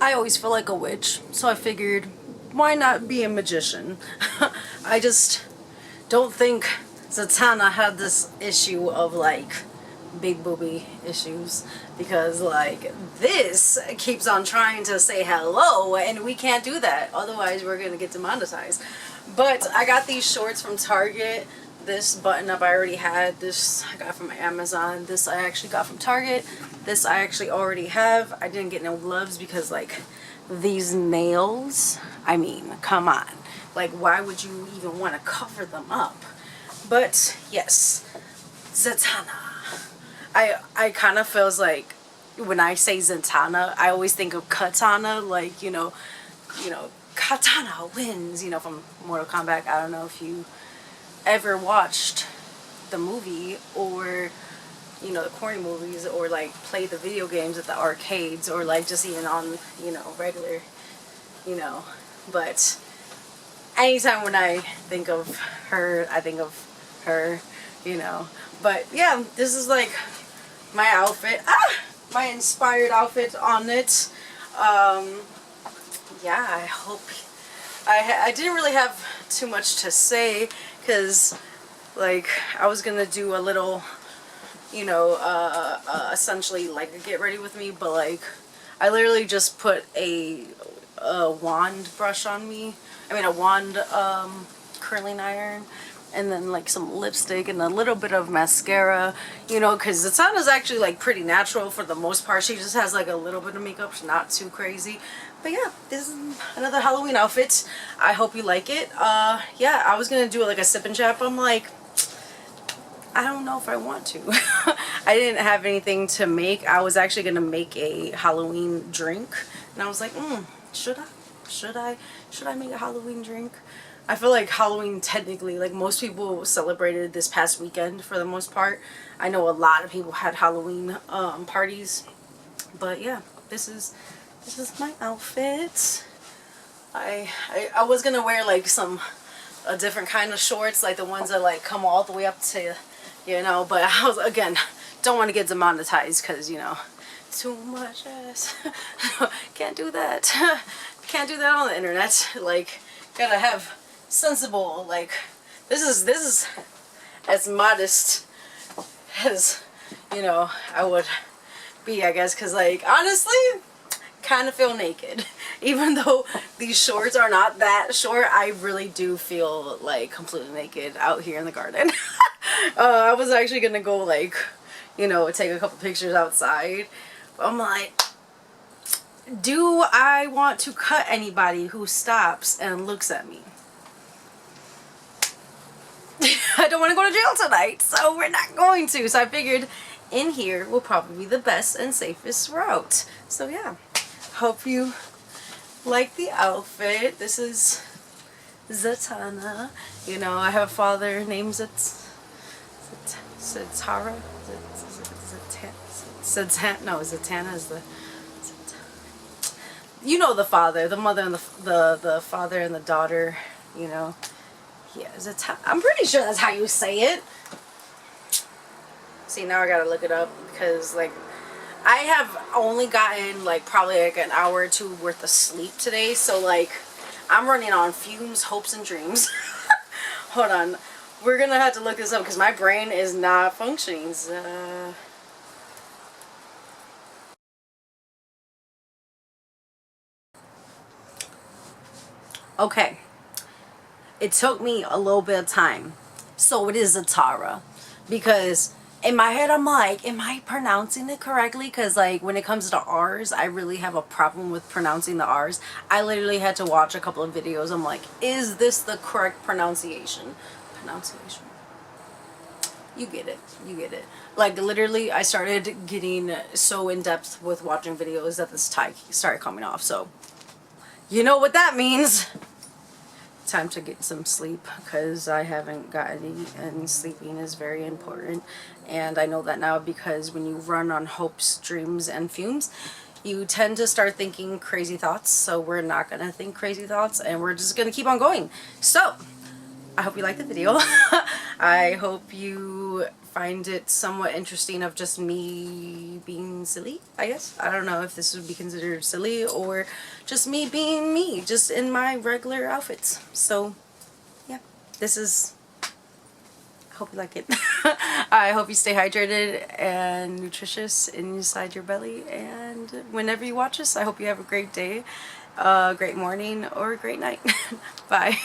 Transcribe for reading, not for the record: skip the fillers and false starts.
I always feel like a witch, so I figured, why not be a magician? I just don't think Zatanna had this issue of like big booby issues, because like this keeps on trying to say hello and we can't do that, otherwise we're gonna get demonetized. But I got these shorts from Target. This button up I already had. This I got from Amazon. This I actually got from Target. This I actually already have. I didn't get no gloves because like these nails, I mean, come on, like why would you even want to cover them up? But yes, Zatanna. I kind of feels like when I say Zatanna, I always think of katana, like, you know, katana wins, you know, from Mortal Kombat. I don't know if you ever watched the movie, or, you know, the corny movies, or like play the video games at the arcades, or like just even on, you know, regular, you know. But anytime when I think of her, I think of her, you know. But yeah, this is like my outfit, my inspired outfit on it. Yeah, I hope I didn't really have too much to say, because like I was gonna do a little, you know, essentially like a get ready with me, but like I literally just put a wand brush on me, I mean a wand curling iron, and then like some lipstick and a little bit of mascara, you know, because Zatanna's actually like pretty natural for the most part. She just has like a little bit of makeup, she's not too crazy. But yeah, this is another Halloween outfit. I hope you like it. Yeah, I was gonna do like a sip and chat, but I'm like, I don't know if I want to. I didn't have anything to make. I was actually gonna make a Halloween drink, and I was like, should I make a Halloween drink? I feel like Halloween technically, like most people celebrated this past weekend for the most part. I know a lot of people had Halloween parties, but yeah, this is my outfit. I was gonna wear like a different kind of shorts, like the ones that like come all the way up to, you know, but I was, again, don't want to get demonetized because, you know, too much ass. Can't do that. Can't do that on the internet. Like, gotta have sensible, like, this is as modest as, you know, I would be, I guess, because like honestly kind of feel naked. Even though these shorts are not that short, I really do feel like completely naked out here in the garden. I was actually gonna go like, you know, take a couple pictures outside, but I'm like, do I want to cut anybody who stops and looks at me? I don't want to go to jail tonight, so we're not going to. So I figured in here will probably be the best and safest route. So yeah, hope you like the outfit. This is Zatanna. You know, I have a father named Zatanna. Zatanna is the, you know, the father, the mother, and the father and the daughter, you know. Yeah, I'm pretty sure that's how you say it. See, now I gotta look it up, because like I have only gotten like probably like an hour or two worth of sleep today, so like I'm running on fumes, hopes, and dreams. Hold on, we're gonna have to look this up because my brain is not functioning. Okay, it took me a little bit of time, so it is Zatanna, because in my head I'm like, am I pronouncing it correctly? Because like when it comes to R's, I really have a problem with pronouncing the R's. I literally had to watch a couple of videos. I'm like, is this the correct pronunciation? You get it. You get it. Like literally I started getting so in depth with watching videos that this tie started coming off. So you know what that means. Time to get some sleep, because I haven't gotten any, and sleeping is very important. And I know that now, because when you run on hopes, dreams, and fumes, you tend to start thinking crazy thoughts. So we're not going to think crazy thoughts, and we're just going to keep on going. So I hope you liked the video. I hope you find it somewhat interesting of just me being silly, I guess. I don't know if this would be considered silly or just me being me, just in my regular outfits. So yeah, this is, I hope you like it. I hope you stay hydrated and nutritious inside your belly, and whenever you watch this, I hope you have a great day, a great morning, or a great night. Bye.